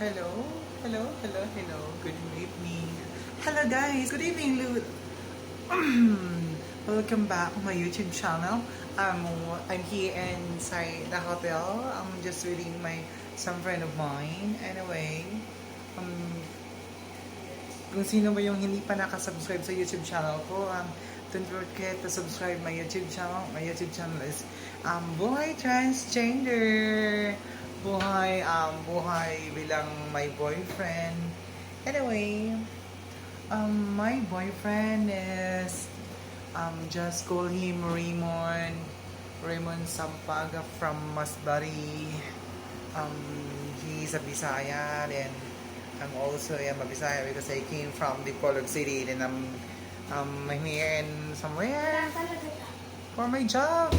Hello, hello. Good evening. Hello guys, good evening, welcome back to my YouTube channel. I'm here inside the hotel. I'm just reading some friend of mine. Anyway, kung sino ba yung hindi pa nakasubscribe sa YouTube channel ko, don't forget to subscribe my YouTube channel. My YouTube channel is Buhay Transgender. Buhay bilang my boyfriend. Anyway, my boyfriend is just call him Raymond Sampaga from Masbari. He's a Bisaya, and I'm also a Bisaya because I came from the Polog City, and I'm here in somewhere for my job.